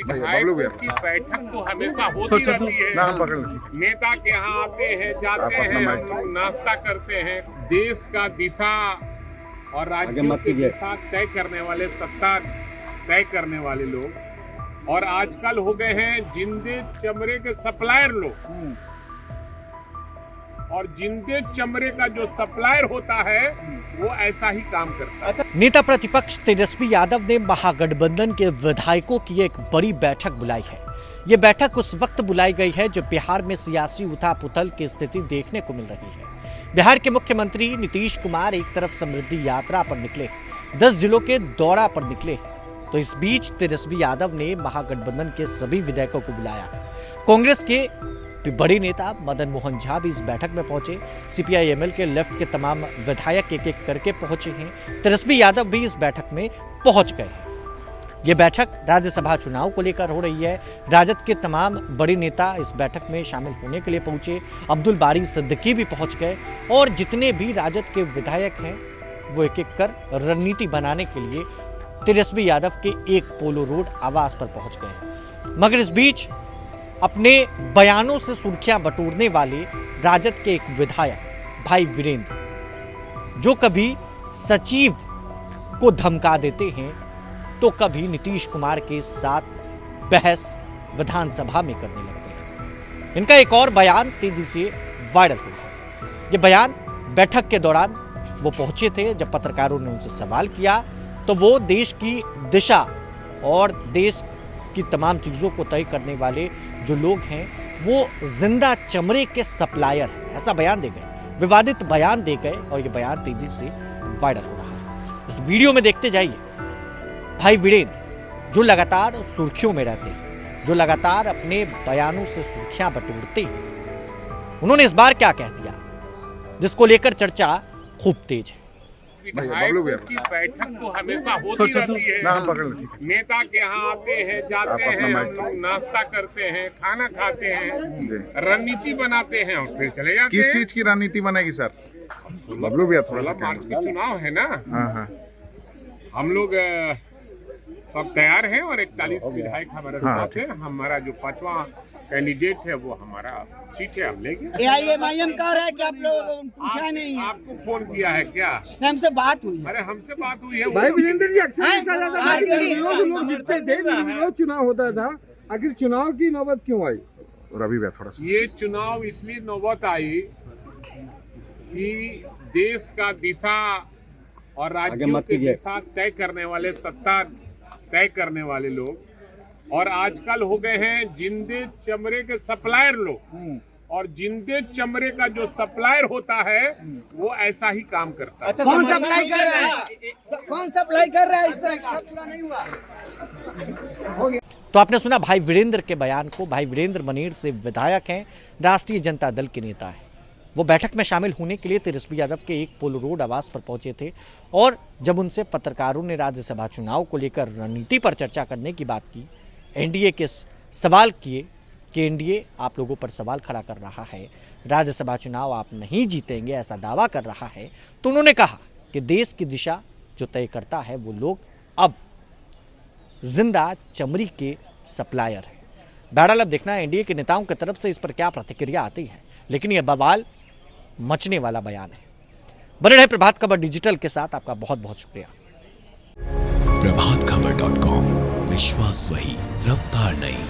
विधायकों की बैठक तो हमेशा होती रहती है। नेता के यहाँ आते हैं, जाते हैं, हम लोग नाश्ता करते हैं। देश का दिशा और राज्यों की दिशा तय करने वाले, सत्ता तय करने वाले लोग, और आजकल हो गए हैं जिंदे चमड़े के सप्लायर लोग। और जिंदे चमड़े का जो सप्लायर होता है वो ऐसा ही काम करता है। नेता प्रतिपक्ष तेजस्वी यादव ने महागठबंधन के विधायकों की एक बड़ी बैठक बुलाई है। ये बैठक उस वक्त बुलाई गई है जब बिहार में सियासी उथल-पुथल की स्थिति देखने को मिल रही है। बिहार के मुख्यमंत्री नीतीश कुमार एक तरफ समृद्धि यात्रा पर निकले, 10 जिलों के दौरा पर निकले, तो इस बीच तेजस्वी यादव ने महागठबंधन के सभी विधायकों को बुलाया है। कांग्रेस के बड़े नेता मदन मोहन झा भी इस बैठक में पहुंचे। सीपीआई-एमएल के लेफ्ट के तमाम विधायक एक एक करके पहुंचे हैं। तेजस्वी यादव भी इस बैठक में पहुंच गए हैं। यह बैठक राज्यसभा चुनाव को लेकर हो रही है। राजद के तमाम बड़े नेता इस बैठक में शामिल होने के लिए पहुंचे। अब्दुल बारी सिद्दीकी भी पहुंच गए और जितने भी राजद के विधायक हैं वो एक एक कर रणनीति बनाने के लिए तेजस्वी यादव के एक पोलो रोड आवास पर पहुंच गए हैं। मगर इस बीच अपने बयानों से सुर्खियां बटोरने वाले राजद के एक विधायक भाई वीरेंद्र, जो कभी सचिव को धमका देते हैं तो कभी नीतीश कुमार के साथ बहस विधानसभा में करने लगते हैं। इनका एक और बयान तेजी से वायरल हो रहा है। यह बयान बैठक के दौरान वो पहुंचे थे, जब पत्रकारों ने उनसे सवाल किया तो वो देश की दिशा और देश की तमाम चीजों को तय करने वाले जो लोग हैं वो जिंदा चमड़े के सप्लायर हैं, ऐसा बयान दे गए, विवादित बयान दे गए और ये बयान तेजी से वायरल हो रहा है। इस वीडियो में देखते जाइए भाई वीरेंद्र, जो लगातार सुर्खियों में रहते हैं, जो लगातार अपने बयानों से सुर्खियां बटोरते हैं, उन्होंने इस बार क्या कह दिया जिसको लेकर चर्चा खूब तेज है। विधायकों की बैठक तो हमेशा होती रहती है। नेता के यहाँ आते हैं, जाते हैं, हम लोग नाश्ता करते हैं, खाना खाते हैं, रणनीति बनाते हैं और फिर चले जाते हैं। किस चीज की रणनीति बनेगी सर? बबलू भैया थोड़ा सा मार्च के चुनाव है ना। हाँ। हम लोग सब तैयार हैं और 41 विधायक हमारे साथ हैं। हमारा जो 5वां कैंडिडेट है वो हमारा सीट है, हम लेंगे। एआईएमआईएम कह रहा है कि आप लोग पूछा नहीं है। आपको फोन किया है क्या? हमसे बात हुई। अरे हमसे बात हुई है। भाई वीरेंद्र जी, अक्सर देखा जाता है कि लोग जीतते थे, विरोध चुनाव होता था, आखिर चुनाव की नौबत क्यों आई? रवि भैया थोड़ा सा। ये चुनाव इसलिए नौबत आई कि देश का दिशा और राज्यों की दिशा तय करने वाले, सत्ता तय करने वाले लोग, और आजकल हो गए हैं जिंदे चमड़े के सप्लायर लोग। और जिंदे चमड़े का जो सप्लायर होता है वो ऐसा ही काम करता है। कौन सप्लाई कर रहा है? कौन सप्लाई कर रहा है? इस तरह का नहीं हुआ। तो आपने सुना भाई वीरेंद्र के बयान को। भाई वीरेंद्र मनेर से विधायक हैं, राष्ट्रीय जनता दल के नेता हैं। वो बैठक में शामिल होने के लिए तेजस्वी यादव के एक पोलो रोड आवास पर पहुंचे थे और जब उनसे पत्रकारों ने राज्यसभा चुनाव को लेकर रणनीति पर चर्चा करने की बात की, एनडीए के सवाल किए कि एनडीए आप लोगों पर सवाल खड़ा कर रहा है, राज्यसभा चुनाव आप नहीं जीतेंगे ऐसा दावा कर रहा है, तो उन्होंने कहा कि देश की दिशा जो तय करता है वो लोग अब जिंदा चमड़ी के सप्लायर हैं। बहरहाल अब देखना है एनडीए के नेताओं की तरफ से इस पर क्या प्रतिक्रिया आती है, लेकिन यह बवाल मचने वाला बयान है। बने रहे प्रभात खबर डिजिटल के साथ, आपका बहुत बहुत शुक्रिया। प्रभातखबर.com, विश्वास वही, रफ्तार नहीं।